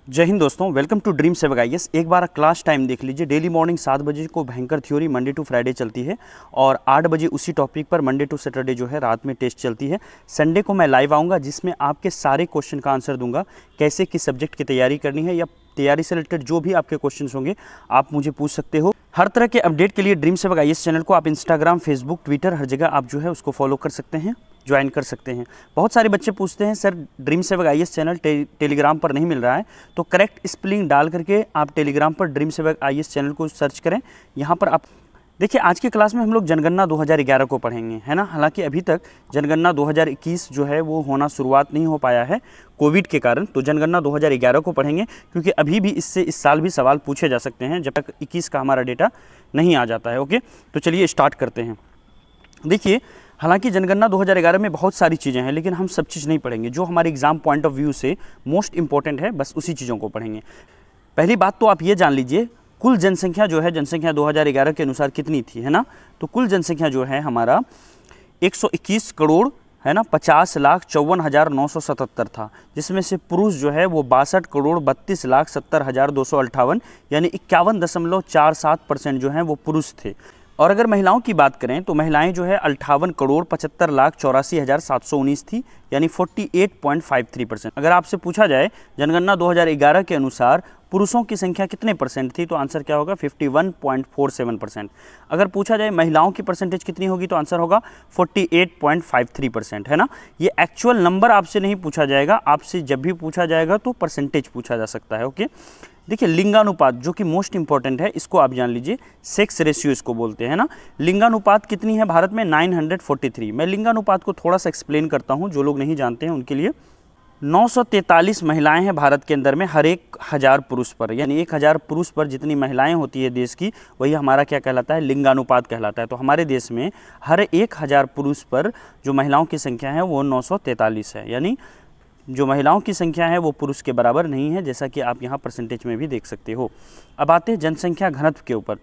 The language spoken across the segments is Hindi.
जय हिंद दोस्तों, वेलकम टू ड्रीम सेवक आईएएस। एक बार क्लास टाइम देख लीजिए। डेली मॉर्निंग 7 बजे को भयंकर थ्योरी मंडे टू फ्राइडे चलती है और 8 बजे उसी टॉपिक पर मंडे टू सैटरडे जो है रात में टेस्ट चलती है। संडे को मैं लाइव आऊँगा जिसमें आपके सारे क्वेश्चन का आंसर दूंगा। कैसे किस सब्जेक्ट की तैयारी करनी है या तैयारी से रिलेटेड जो भी आपके क्वेश्चंस होंगे आप मुझे पूछ सकते हो। हर तरह के अपडेट के लिए ड्रीम सेवक आईएएस चैनल को आप इंस्टाग्राम, फेसबुक, ट्विटर हर जगह आप जो है उसको फॉलो कर सकते हैं, ज्वाइन कर सकते हैं। बहुत सारे बच्चे पूछते हैं सर ड्रीम सेवक आईएएस चैनल टेलीग्राम पर नहीं मिल रहा है, तो करेक्ट स्पेलिंग डाल करके आप टेलीग्राम पर ड्रीम सेवक आईएएस चैनल को सर्च करें। यहाँ पर आप देखिए, आज की क्लास में हम लोग जनगणना 2011 को पढ़ेंगे, है ना। हालांकि अभी तक जनगणना 2021 जो है वो होना शुरुआत नहीं हो पाया है कोविड के कारण, तो जनगणना 2011 को पढ़ेंगे क्योंकि अभी भी इससे इस साल भी सवाल पूछे जा सकते हैं जब तक 21 का हमारा डेटा नहीं आ जाता है। ओके, तो चलिए स्टार्ट करते हैं। देखिए, हालांकि जनगणना 2011 में बहुत सारी चीज़ें हैं लेकिन हम सब चीज़ नहीं पढ़ेंगे। जो हमारे एग्जाम पॉइंट ऑफ व्यू से मोस्ट इंपॉर्टेंट है बस उसी चीज़ों को पढ़ेंगे। पहली बात तो आप ये जान लीजिए, कुल जनसंख्या जो है, जनसंख्या 2011 के अनुसार कितनी थी, है ना। तो कुल जनसंख्या जो है हमारा 121 करोड़ है ना 50,54,977 था, जिसमें से पुरुष जो है वो 62,32,70,258 यानी 51.47% जो हैं वो पुरुष थे। और अगर महिलाओं की बात करें तो महिलाएं जो है 58,75,84,719 थी यानी 48.53%। अगर आपसे पूछा जाए जनगणना 2011 के अनुसार पुरुषों की संख्या कितने परसेंट थी तो आंसर क्या होगा 51.47%। अगर पूछा जाए महिलाओं की परसेंटेज कितनी होगी तो आंसर होगा 48.53%, है ना। ये एक्चुअल नंबर आपसे नहीं पूछा जाएगा, आपसे जब भी पूछा जाएगा तो परसेंटेज पूछा जा सकता है। ओके, देखिए लिंगानुपात जो कि मोस्ट इंपॉर्टेंट है, इसको आप जान लीजिए, सेक्स रेशियो इसको बोलते हैं ना। लिंगानुपात कितनी है भारत में 943। मैं लिंगानुपात को थोड़ा सा एक्सप्लेन करता हूं, जो लोग नहीं जानते हैं उनके लिए। 943 महिलाएं हैं भारत के अंदर में हर 1000 पुरुष पर, यानी 1000 पुरुष पर जितनी महिलाएं होती है देश की, वही हमारा क्या कहलाता है, लिंगानुपात कहलाता है। तो हमारे देश में हर 1000 पुरुष पर जो महिलाओं की संख्या है वो 943 है, यानी जो महिलाओं की संख्या है वो पुरुष के बराबर नहीं है, जैसा कि आप यहाँ परसेंटेज में भी देख सकते हो। अब आते हैं जनसंख्या घनत्व के ऊपर।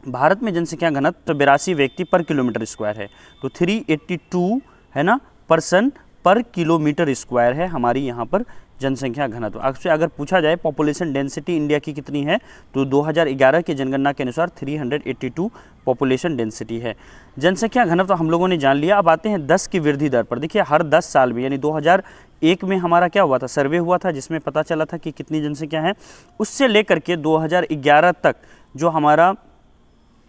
भारत में जनसंख्या घनत्व 82 व्यक्ति पर किलोमीटर स्क्वायर है, तो 382 है ना पर्सन पर किलोमीटर स्क्वायर है हमारी यहाँ पर जनसंख्या घनत्व। आपसे अगर पूछा जाए पॉपुलेशन डेंसिटी इंडिया की कितनी है तो 2011 की जनगणना के अनुसार 382 पॉपुलेशन डेंसिटी है। जनसंख्या घनत्व हम लोगों ने जान लिया। अब आते हैं 10 की वृद्धि दर पर। देखिए, हर 10 साल में, यानी 2001 में हमारा क्या हुआ था, सर्वे हुआ था जिसमें पता चला था कि कितनी जनसंख्या है। उससे लेकर के 2011 तक जो हमारा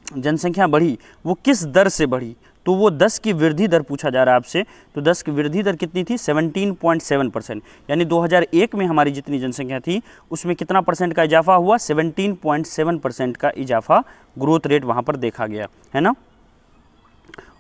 जनसंख्या बढ़ी वो किस दर से बढ़ी, तो वो 10 की वृद्धि दर पूछा जा रहा है आपसे। तो 10 की वृद्धि दर कितनी थी 17.7%, यानी 2001 में हमारी जितनी जनसंख्या थी उसमें कितना परसेंट का इजाफा हुआ, 17.7% का इजाफा ग्रोथ रेट वहाँ पर देखा गया, है ना।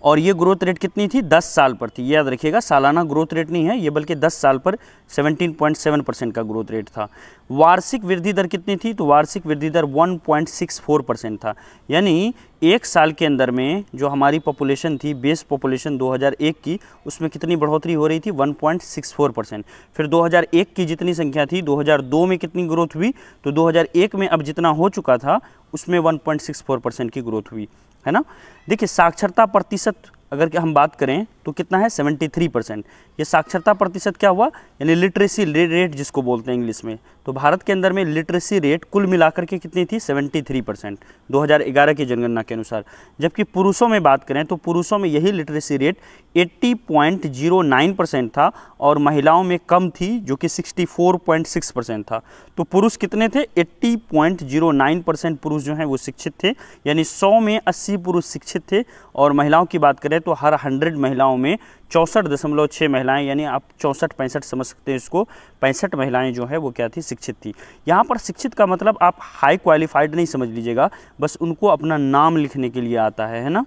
और ये ग्रोथ रेट कितनी थी, 10 साल पर थी। याद रखिएगा, सालाना ग्रोथ रेट नहीं है ये, बल्कि 10 साल पर 17.7% का ग्रोथ रेट था। वार्षिक वृद्धि दर कितनी थी, तो वार्षिक वृद्धि दर 1.64% था, यानी एक साल के अंदर में जो हमारी पॉपुलेशन थी, बेस पॉपुलेशन 2001 की, उसमें कितनी बढ़ोतरी हो रही थी 1.64%। फिर 2001 की जितनी संख्या थी 2002 में कितनी ग्रोथ हुई, तो 2001 में अब जितना हो चुका था उसमें 1.64% की ग्रोथ हुई, है ना। देखिए, साक्षरता प्रतिशत अगर हम बात करें तो कितना है 73%। ये साक्षरता प्रतिशत क्या हुआ, यानी लिटरेसी रेट जिसको बोलते हैं इंग्लिश में। तो भारत के अंदर में लिटरेसी रेट कुल मिलाकर के कितनी थी 73% 2011 की जनगणना के अनुसार। जबकि पुरुषों में बात करें तो पुरुषों में यही लिटरेसी रेट 80.09% था और महिलाओं में कम थी जो कि 64.6% था। तो पुरुष कितने थे, 80.09% पुरुष जो हैं वो शिक्षित थे, यानी 100 में 80 पुरुष शिक्षित थे। और महिलाओं की बात करें तो हर 100 महिलाओं में 64.6 महिलाएं, यानी आप 64-65 समझ सकते हैं इसको, 65 महिलाएं जो है वो क्या थी, शिक्षित थी। यहाँ पर शिक्षित का मतलब आप हाई क्वालिफाइड नहीं समझ लीजिएगा, बस उनको अपना नाम लिखने के लिए आता है ना,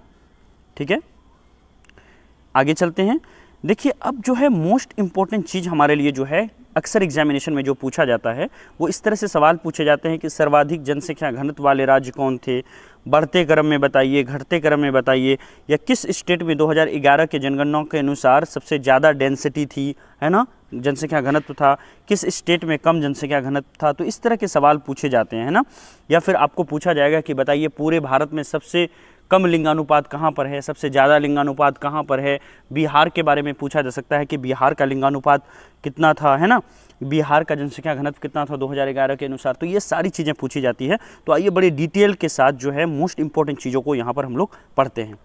ठीक है। आगे चलते हैं। देखिए, अब जो है मोस्ट इंपॉर्टेंट चीज़ हमारे लिए जो है, अक्सर एग्जामिनेशन में जो पूछा जाता है वो इस तरह से सवाल पूछे जाते हैं कि सर्वाधिक जनसंख्या घनत्व वाले राज्य कौन थे, बढ़ते क्रम में बताइए, घटते क्रम में बताइए, या किस स्टेट में 2011 के जनगणना के अनुसार सबसे ज़्यादा डेंसिटी थी, है ना, जनसंख्या घनत्व था, किस स्टेट में कम जनसंख्या घनत्व था। तो इस तरह के सवाल पूछे जाते हैं, है ना। या फिर आपको पूछा जाएगा कि बताइए पूरे भारत में सबसे कम लिंगानुपात कहाँ पर है, सबसे ज़्यादा लिंगानुपात कहाँ पर है। बिहार के बारे में पूछा जा सकता है कि बिहार का लिंगानुपात कितना था, है ना, बिहार का जनसंख्या घनत्व कितना था 2011 के अनुसार। तो ये सारी चीज़ें पूछी जाती है। तो आइए बड़ी डिटेल के साथ जो है मोस्ट इंपॉर्टेंट चीज़ों को यहाँ पर हम लोग पढ़ते हैं।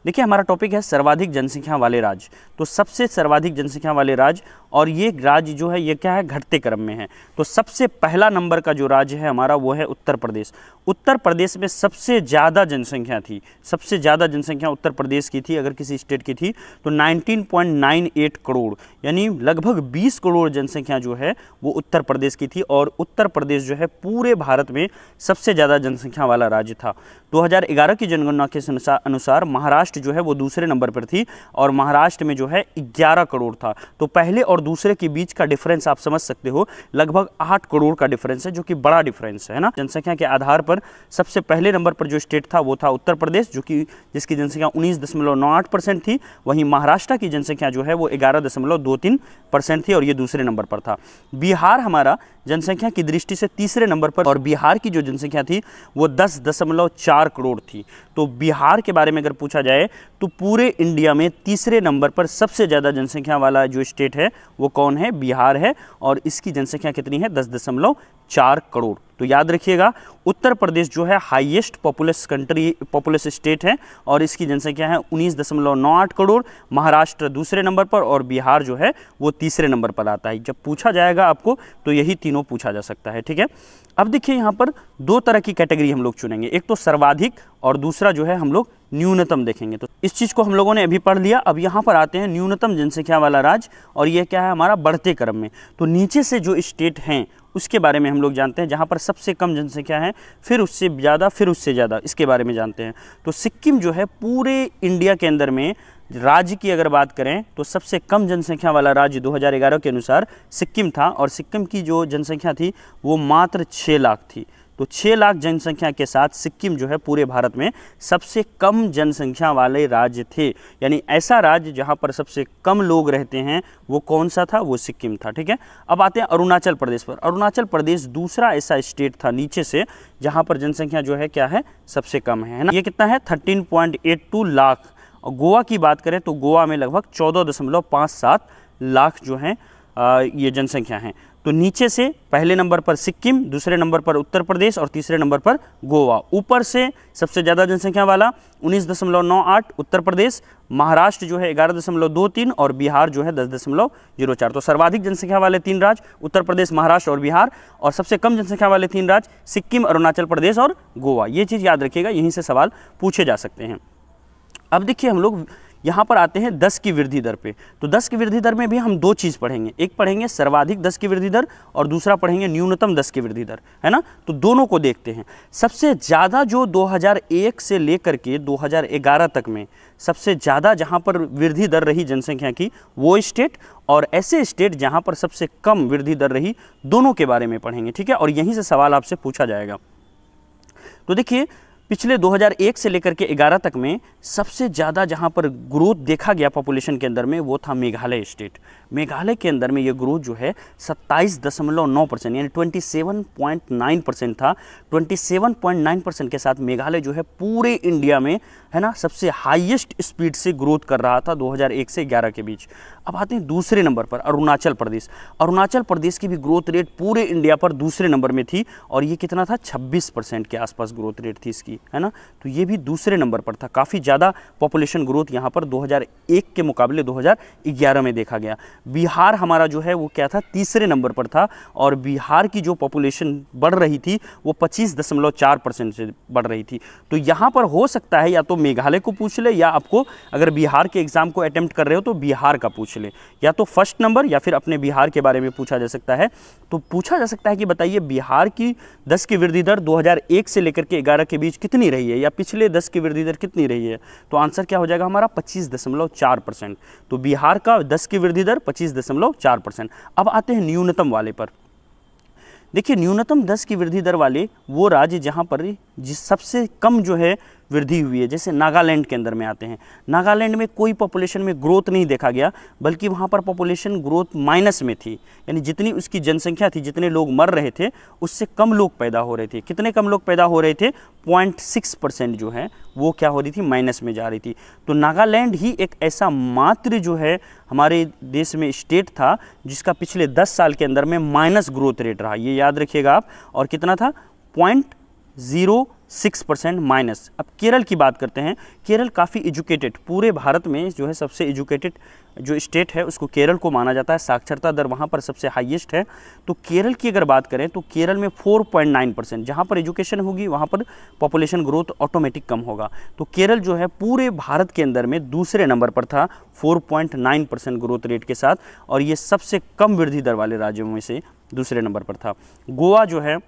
देखिए हमारा टॉपिक है सर्वाधिक जनसंख्या वाले राज्य। तो सबसे सर्वाधिक जनसंख्या वाले राज्य, और ये राज्य जो है ये क्या है, घटते क्रम में है। तो सबसे पहला नंबर का जो राज्य है हमारा वो है उत्तर प्रदेश। उत्तर प्रदेश में सबसे ज़्यादा जनसंख्या थी, सबसे ज़्यादा जनसंख्या उत्तर प्रदेश की थी। अगर किसी स्टेट की थी तो 19.98 करोड़, यानी लगभग 20 करोड़ जनसंख्या जो है वो उत्तर प्रदेश की थी। और उत्तर प्रदेश जो है पूरे भारत में सबसे ज़्यादा जनसंख्या वाला राज्य था। 2011 की जनगणना के अनुसार महाराष्ट्र जो है वो दूसरे नंबर पर थी, और महाराष्ट्र में जो है 11 करोड़ था। तो पहले और दूसरे के बीच का डिफरेंस आप समझ सकते हो, लगभग 8 करोड़ का डिफरेंस है, जो कि बड़ा डिफरेंस है ना। जनसंख्या के आधार पर सबसे पहले नंबर पर जो स्टेट था वो था उत्तर प्रदेश, जो कि जिसकी जनसंख्या 19.98% थी। वहीं महाराष्ट्र की जनसंख्या जो है वो 11.23% थी, और ये दूसरे नंबर पर था। बिहार हमारा जनसंख्या की दृष्टि से तीसरे नंबर पर, और बिहार की जो जनसंख्या थी वो 10.4 करोड़ थी। तो बिहार के बारे में अगर पूछा जाए तो पूरे इंडिया में तीसरे नंबर पर सबसे ज़्यादा जनसंख्या वाला जो स्टेट है वो कौन है, बिहार है, और इसकी जनसंख्या कितनी है, 10.4 करोड़। तो याद रखिएगा उत्तर प्रदेश जो है हाईएस्ट पॉपुलस स्टेट है, और इसकी जनसंख्या है 19.98 करोड़। महाराष्ट्र दूसरे नंबर पर, और बिहार जो है वो तीसरे नंबर पर आता है। जब पूछा जाएगा आपको तो यही तीनों पूछा जा सकता है, ठीक है। अब देखिए यहाँ पर दो तरह की कैटेगरी हम लोग चुनेंगे, एक तो सर्वाधिक और दूसरा जो है हम लोग न्यूनतम देखेंगे। तो इस चीज़ को हम लोगों ने अभी पढ़ लिया। अब यहाँ पर आते हैं न्यूनतम जनसंख्या वाला राज्य, और ये क्या है हमारा बढ़ते क्रम में। तो नीचे से जो स्टेट हैं उसके बारे में हम लोग जानते हैं, जहाँ पर सबसे कम जनसंख्या है, फिर उससे ज़्यादा, फिर उससे ज़्यादा, इसके बारे में जानते हैं। तो सिक्किम जो है पूरे इंडिया के अंदर में राज्य की अगर बात करें तो सबसे कम जनसंख्या वाला राज्य 2011 के अनुसार सिक्किम था, और सिक्किम की जो जनसंख्या थी वो मात्र 6 लाख थी। तो 6 लाख जनसंख्या के साथ सिक्किम जो है पूरे भारत में सबसे कम जनसंख्या वाले राज्य थे। यानी ऐसा राज्य जहां पर सबसे कम लोग रहते हैं वो कौन सा था, वो सिक्किम था, ठीक है। अब आते हैं अरुणाचल प्रदेश पर। अरुणाचल प्रदेश दूसरा ऐसा स्टेट था नीचे से जहां पर जनसंख्या जो है क्या है, सबसे कम है ना। ये कितना है, 13.82 लाख। और गोवा की बात करें तो गोवा में लगभग 14.57 लाख जो हैं ये जनसंख्या है। तो नीचे से पहले नंबर पर सिक्किम, दूसरे नंबर पर उत्तर प्रदेश, और तीसरे नंबर पर गोवा। ऊपर से सबसे ज़्यादा जनसंख्या वाला 19.98 उत्तर प्रदेश, महाराष्ट्र जो है 11.23, और बिहार जो है 10.04। तो सर्वाधिक जनसंख्या वाले 3 राज्य उत्तर प्रदेश, महाराष्ट्र और बिहार, और सबसे कम जनसंख्या वाले 3 राज्य सिक्किम, अरुणाचल प्रदेश और गोवा। ये चीज़ याद रखिएगा, यहीं से सवाल पूछे जा सकते हैं। अब देखिए हम लोग यहाँ पर आते हैं 10 की वृद्धि दर पे। तो 10 की वृद्धि दर में भी हम दो चीज़ पढ़ेंगे, एक पढ़ेंगे सर्वाधिक 10 की वृद्धि दर, और दूसरा पढ़ेंगे न्यूनतम 10 की वृद्धि दर, है ना। तो दोनों को देखते हैं। सबसे ज़्यादा जो 2001 से लेकर के 2011 तक में सबसे ज़्यादा जहाँ पर वृद्धि दर रही जनसंख्या की वो स्टेट, और ऐसे स्टेट जहाँ पर सबसे कम वृद्धि दर रही, दोनों के बारे में पढ़ेंगे, ठीक है। और यहीं से सवाल आपसे पूछा जाएगा। तो देखिए पिछले 2001 से लेकर के 11 तक में सबसे ज़्यादा जहाँ पर ग्रोथ देखा गया पॉपुलेशन के अंदर में वो था मेघालय स्टेट। मेघालय के अंदर में ये ग्रोथ जो है 27.9% यानी 27.9% था। 27.9% के साथ मेघालय जो है पूरे इंडिया में, है ना, सबसे हाईएस्ट स्पीड से ग्रोथ कर रहा था 2001 से 11 के बीच। अब आते हैं दूसरे नंबर पर अरुणाचल प्रदेश। अरुणाचल प्रदेश की भी ग्रोथ रेट पूरे इंडिया पर दूसरे नंबर में थी, और ये कितना था, 26% के आसपास ग्रोथ रेट थी इसकी, है ना। तो ये भी दूसरे नंबर पर था। काफ़ी ज़्यादा पॉपुलेशन ग्रोथ यहाँ पर 2001 के मुकाबले 2011 में देखा गया। बिहार हमारा जो है वो क्या था, तीसरे नंबर पर था, और बिहार की जो पॉपुलेशन बढ़ रही थी वो 25.4% से बढ़ रही थी। तो यहाँ पर हो सकता है या तो मेघालय को पूछ ले, या आपको अगर बिहार के एग्जाम को अटेम्प्ट कर रहे हो तो बिहार का पूछ ले, या तो फर्स्ट नंबर या फिर अपने बिहार के बारे में पूछा जा सकता है। तो पूछा जा सकता है कि बताइए बिहार की 10 की वृद्धि दर 2001 से लेकर के 11 के बीच कितनी रही है, या पिछले 10 की वृद्धि दर कितनी रही है। तो आंसर क्या हो जाएगा हमारा, 25.4%। तो बिहार का 10 की वृद्धि दर 25.4%। अब आते हैं न्यूनतम वाले पर। देखिए न्यूनतम 10 की वृद्धि दर वाले वो राज्य जहाँ पर जिस सबसे कम जो है वृद्धि हुई है। जैसे नागालैंड के अंदर में आते हैं, नागालैंड में कोई पॉपुलेशन में ग्रोथ नहीं देखा गया, बल्कि वहाँ पर पॉपुलेशन ग्रोथ माइनस में थी, यानी जितनी उसकी जनसंख्या थी, जितने लोग मर रहे थे उससे कम लोग पैदा हो रहे थे। कितने कम लोग पैदा हो रहे थे? 0.6% जो है वो क्या हो रही थी, माइनस में जा रही थी। तो नागालैंड ही एक ऐसा मात्र जो है हमारे देश में स्टेट था जिसका पिछले 10 साल के अंदर में माइनस ग्रोथ रेट रहा, ये याद रखिएगा आप। और कितना था? 0.06% माइनस। अब केरल की बात करते हैं। केरल काफ़ी एजुकेटेड, पूरे भारत में जो है सबसे एजुकेटेड जो स्टेट है उसको केरल को माना जाता है। साक्षरता दर वहाँ पर सबसे हाईएस्ट है। तो केरल की अगर बात करें तो केरल में 4.9%, जहाँ पर एजुकेशन होगी वहाँ पर पॉपुलेशन ग्रोथ ऑटोमेटिक कम होगा। तो केरल जो है पूरे भारत के अंदर में दूसरे नंबर पर था 4.9% ग्रोथ रेट के साथ, और ये सबसे कम वृद्धि दर वाले राज्यों में से दूसरे नंबर पर था। गोवा जो है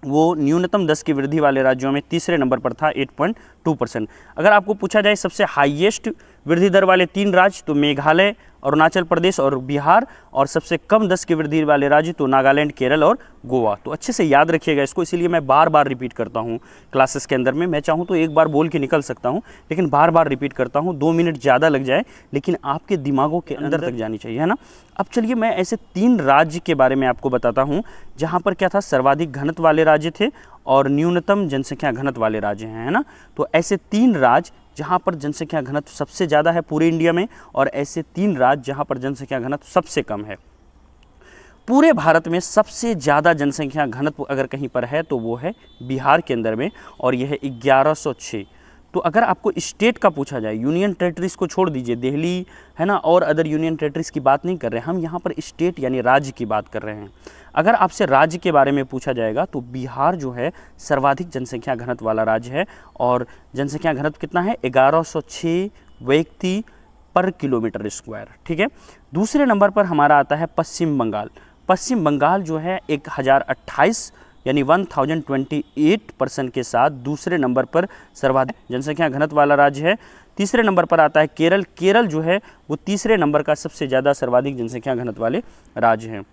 वो न्यूनतम 10 की वृद्धि वाले राज्यों में तीसरे नंबर पर था 8.2%। अगर आपको पूछा जाए सबसे हाईएस्ट वृद्धि दर वाले 3 राज्य तो मेघालय, अरुणाचल प्रदेश और बिहार, और सबसे कम 10 की वृद्धि वाले राज्य तो नागालैंड, केरल और गोवा। तो अच्छे से याद रखिएगा इसको, इसीलिए मैं बार बार रिपीट करता हूँ क्लासेस के अंदर में। मैं चाहूँ तो एक बार बोल के निकल सकता हूँ, लेकिन बार बार रिपीट करता हूँ। 2 मिनट ज़्यादा लग जाए लेकिन आपके दिमागों के अंदर तक जानी चाहिए, है ना। अब चलिए मैं ऐसे 3 राज्य के बारे में आपको बताता हूँ जहाँ पर क्या था, सर्वाधिक घनत्व वाले राज्य थे और न्यूनतम जनसंख्या घनत्व वाले राज्य हैं, है ना। तो ऐसे 3 राज्य जहाँ पर जनसंख्या घनत्व सबसे ज़्यादा है पूरे इंडिया में, और ऐसे 3 राज्य जहाँ पर जनसंख्या घनत्व सबसे कम है। पूरे भारत में सबसे ज़्यादा जनसंख्या घनत्व अगर कहीं पर है तो वो है बिहार के अंदर में, और यह है 1106। तो अगर आपको स्टेट का पूछा जाए, यूनियन टेरिटरीज को छोड़ दीजिए, दिल्ली है ना और अदर यूनियन टेरिटरीज की बात नहीं कर रहे हैं हम, यहाँ पर स्टेट यानी राज्य की बात कर रहे हैं। अगर आपसे राज्य के बारे में पूछा जाएगा तो बिहार जो है सर्वाधिक जनसंख्या घनत्व वाला राज्य है, और जनसंख्या घनत्व कितना है? 1106 व्यक्ति पर किलोमीटर स्क्वायर, ठीक है। दूसरे नंबर पर हमारा आता है पश्चिम बंगाल। पश्चिम बंगाल जो है 1028 यानी 1028% के साथ दूसरे नंबर पर सर्वाधिक जनसंख्या घनत्व वाला राज्य है। तीसरे नंबर पर आता है केरल। केरल जो है वो तीसरे नंबर का सबसे ज़्यादा सर्वाधिक जनसंख्या घनत्व वाले राज्य हैं।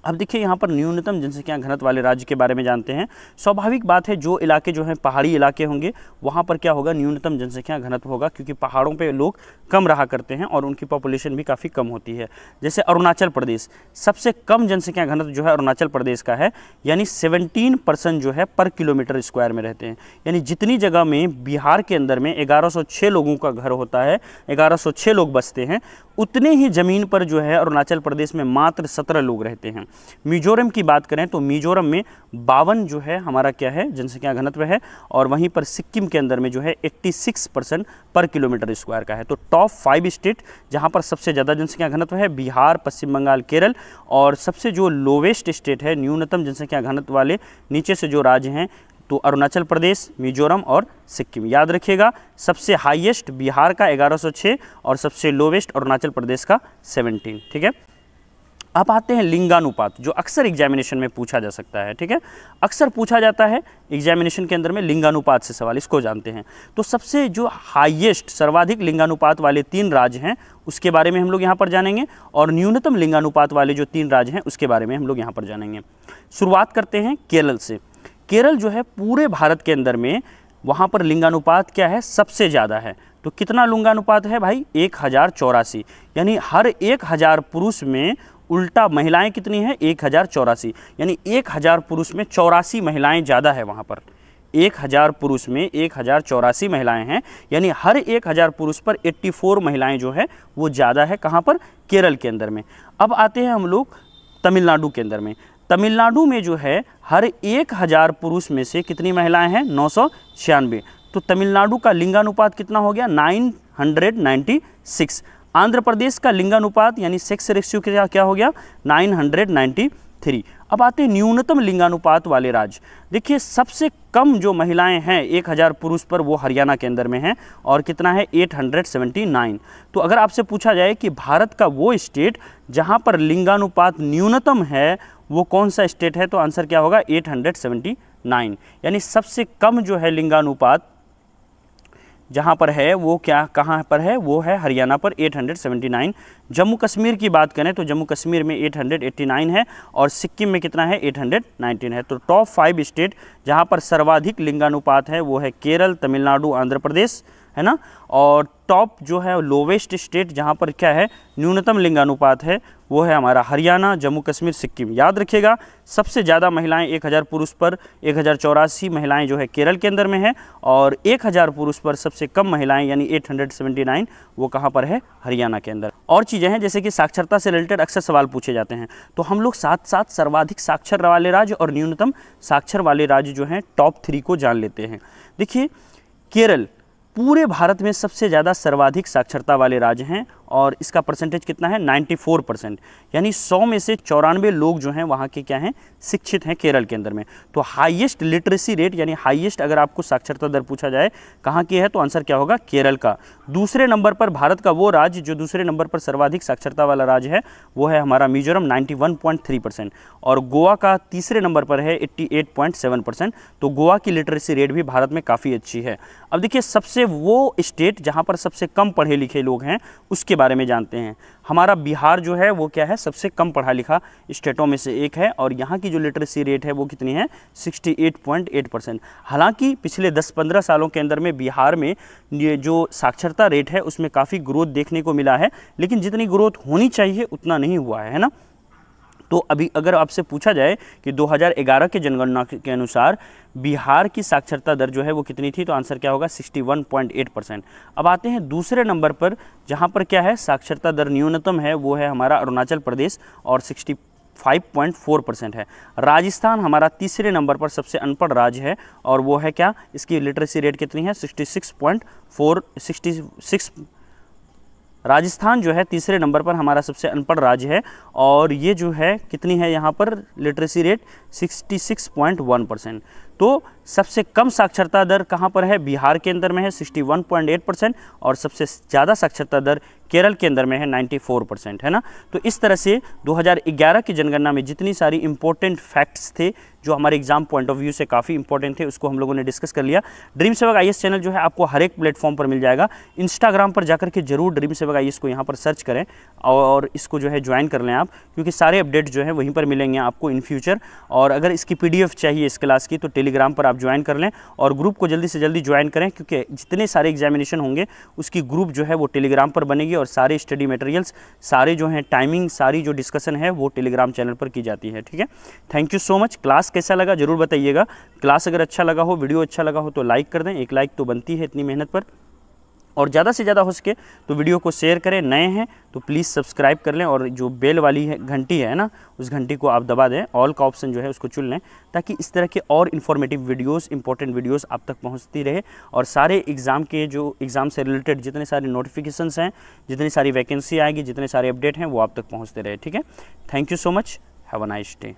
अब देखिए यहाँ पर न्यूनतम जनसंख्या घनत्व वाले राज्य के बारे में जानते हैं। स्वाभाविक बात है जो इलाके जो हैं पहाड़ी इलाके होंगे वहाँ पर क्या होगा, न्यूनतम जनसंख्या घनत्व होगा, क्योंकि पहाड़ों पे लोग कम रहा करते हैं और उनकी पॉपुलेशन भी काफ़ी कम होती है। जैसे अरुणाचल प्रदेश, सबसे कम जनसंख्या घनत्व जो है अरुणाचल प्रदेश का है, यानी 17% जो है पर किलोमीटर स्क्वायर में रहते हैं। यानी जितनी जगह में बिहार के अंदर में 1106 लोगों का घर होता है, 1106 लोग बसते हैं, उतने ही ज़मीन पर जो है अरुणाचल प्रदेश में मात्र 17 लोग रहते हैं। मिजोरम की बात करें तो मिजोरम में 52 जो है हमारा क्या है, जनसंख्या घनत्व है, और वहीं पर सिक्किम के अंदर में जो है 86% पर किलोमीटर स्क्वायर का है। तो टॉप 5 स्टेट जहां पर सबसे ज़्यादा जनसंख्या घनत्व है बिहार, पश्चिम बंगाल, केरल, और सबसे जो लोवेस्ट स्टेट है न्यूनतम जनसंख्या घनत्व वाले नीचे से जो राज्य हैं तो अरुणाचल प्रदेश, मिजोरम और सिक्किम। याद रखिएगा सबसे हाईएस्ट बिहार का 1106 और सबसे लोवेस्ट अरुणाचल प्रदेश का 17, ठीक है। अब आते हैं लिंगानुपात, जो अक्सर एग्जामिनेशन में पूछा जा सकता है, ठीक है। अक्सर पूछा जाता है एग्जामिनेशन के अंदर में लिंगानुपात से सवाल, इसको जानते हैं। तो सबसे जो हाईएस्ट सर्वाधिक लिंगानुपात वाले 3 राज्य हैं उसके बारे में हम लोग यहाँ पर जानेंगे, और न्यूनतम लिंगानुपात वाले जो 3 राज्य हैं उसके बारे में हम लोग यहाँ पर जानेंगे। शुरुआत करते हैं केरल से। केरल जो है पूरे भारत के अंदर में वहाँ पर लिंगानुपात क्या है, सबसे ज़्यादा है। तो कितना लिंगानुपात है भाई? 1084, यानी हर 1000 पुरुष में उल्टा महिलाएं कितनी हैं? 1084, यानी 1000 पुरुष में 84 महिलाएं ज़्यादा है वहाँ पर। 1000 पुरुष में 1084 महिलाएं हैं, यानी हर 1000 पुरुष पर 84 महिलाएं जो है वो ज़्यादा है। कहाँ पर? केरल के अंदर में। अब आते हैं हम लोग तमिलनाडु के अंदर में। तमिलनाडु में जो है हर 1000 पुरुष में से कितनी महिलाएं हैं? 996। तो तमिलनाडु का लिंगानुपात कितना हो गया? 996। आंध्र प्रदेश का लिंगानुपात यानी सेक्स रेशियो क्या हो गया? 993। अब आते हैं न्यूनतम लिंगानुपात वाले राज्य। देखिए सबसे कम जो महिलाएं हैं 1000 पुरुष पर वो हरियाणा के अंदर में हैं, और कितना है? 879। तो अगर आपसे पूछा जाए कि भारत का वो स्टेट जहां पर लिंगानुपात न्यूनतम है वो कौन सा स्टेट है, तो आंसर क्या होगा? 879। यानी सबसे कम जो है लिंगानुपात जहाँ पर है वो क्या कहाँ पर है, वो है हरियाणा पर 879। जम्मू कश्मीर की बात करें तो जम्मू कश्मीर में 889 है और सिक्किम में कितना है 819 है। तो टॉप 5 स्टेट जहाँ पर सर्वाधिक लिंगानुपात है वो है केरल, तमिलनाडु, आंध्र प्रदेश, है ना। और टॉप जो है लोवेस्ट स्टेट जहाँ पर क्या है न्यूनतम लिंगानुपात है वो है हमारा हरियाणा, जम्मू कश्मीर, सिक्किम। याद रखिएगा सबसे ज़्यादा महिलाएं 1000 पुरुष पर 1084 महिलाएं जो है केरल के अंदर में है और 1000 पुरुष पर सबसे कम महिलाएं यानी 879 वो कहाँ पर है, हरियाणा के अंदर। और चीज़ें हैं जैसे कि साक्षरता से रिलेटेड अक्सर सवाल पूछे जाते हैं, तो हम लोग साथ साथ सर्वाधिक साक्षर वाले राज्य और न्यूनतम साक्षर वाले राज्य जो हैं टॉप 3 को जान लेते हैं। देखिए केरल पूरे भारत में सबसे ज़्यादा सर्वाधिक साक्षरता वाले राज्य हैं और इसका परसेंटेज कितना है 94%, यानी 100 में से 94 लोग जो हैं वहाँ के क्या हैं, शिक्षित हैं केरल के अंदर में। तो हाईएस्ट लिटरेसी रेट यानी हाईएस्ट अगर आपको साक्षरता दर पूछा जाए कहाँ की है तो आंसर क्या होगा, केरल का। दूसरे नंबर पर भारत का वो राज्य जो दूसरे नंबर पर सर्वाधिक साक्षरता वाला राज्य है वो है हमारा मिजोरम 91.3% और गोवा का तीसरे नंबर पर है 88.7%। तो गोवा की लिटरेसी रेट भी भारत में काफ़ी अच्छी है। अब देखिए सबसे वो स्टेट जहाँ पर सबसे कम पढ़े लिखे लोग हैं उसके बारे में जानते हैं। हमारा बिहार जो है वो क्या है, सबसे कम पढ़ा लिखा स्टेटों में से एक है और यहाँ की जो लिटरेसी रेट है वो कितनी है 68.8%। हालांकि पिछले 10-15 सालों के अंदर में बिहार में ये जो साक्षरता रेट है उसमें काफ़ी ग्रोथ देखने को मिला है, लेकिन जितनी ग्रोथ होनी चाहिए उतना नहीं हुआ है ना। तो अभी अगर आपसे पूछा जाए कि 2011 के जनगणना के अनुसार बिहार की साक्षरता दर जो है वो कितनी थी तो आंसर क्या होगा 61.8%। अब आते हैं दूसरे नंबर पर जहां पर क्या है साक्षरता दर न्यूनतम है वो है हमारा अरुणाचल प्रदेश और 65.4% है। राजस्थान हमारा तीसरे नंबर पर सबसे अनपढ़ राज्य है और वो है क्या, इसकी लिटरेसी रेट कितनी है 66। राजस्थान जो है तीसरे नंबर पर हमारा सबसे अनपढ़ राज्य है और ये जो है कितनी है यहाँ पर लिटरेसी रेट 66.1%। तो सबसे कम साक्षरता दर कहाँ पर है, बिहार के अंदर में है 61.8% और सबसे ज़्यादा साक्षरता दर केरल के अंदर में है 94%, है ना। तो इस तरह से 2011 की जनगणना में जितनी सारी इंपॉर्टेंट फैक्ट्स थे जो हमारे एग्जाम पॉइंट ऑफ व्यू से काफ़ी इंपॉर्टेंट थे उसको हम लोगों ने डिस्कस कर लिया। ड्रीम सेवक आईएएस चैनल जो है आपको हर एक प्लेटफॉर्म पर मिल जाएगा। इंस्टाग्राम पर जाकर के जरूर ड्रीम सेवक आईएएस को यहाँ पर सर्च करें और इसको जो है ज्वाइन कर लें आप, क्योंकि सारे अपडेट जो है वहीं पर मिलेंगे आपको इन फ्यूचर। और अगर इसकी PDF चाहिए इस क्लास की तो टेलीग्राम पर आप ज्वाइन कर लें और ग्रुप को जल्दी से जल्दी ज्वाइन करें, क्योंकि जितने सारे एग्जामिनेशन होंगे उसकी ग्रुप जो है वो टेलीग्राम पर बनेगी और सारे स्टडी मटेरियल्स, सारे जो हैं टाइमिंग, सारी जो डिस्कशन है वो टेलीग्राम चैनल पर की जाती है। ठीक है, thank you so much. Class कैसा लगा जरूर बताइएगा। क्लास अगर अच्छा लगा हो, वीडियो अच्छा लगा हो तो लाइक कर दें, एक लाइक तो बनती है इतनी मेहनत पर। और ज़्यादा से ज़्यादा हो सके तो वीडियो को शेयर करें। नए हैं तो प्लीज़ सब्सक्राइब कर लें और जो बेल वाली है घंटी है ना उस घंटी को आप दबा दें, ऑल का ऑप्शन जो है उसको चुन लें, ताकि इस तरह के और इन्फॉर्मेटिव वीडियोस, इंपॉर्टेंट वीडियोस आप तक पहुंचती रहे और सारे एग्ज़ाम के जो एग्ज़ाम से रिलेटेड जितने सारे नोटिफिकेशंस हैं, जितनी सारी वैकेंसी आएगी, जितने सारे अपडेट हैं वो आप तक पहुँचते रहे। ठीक है, thank you so much, have a nice day.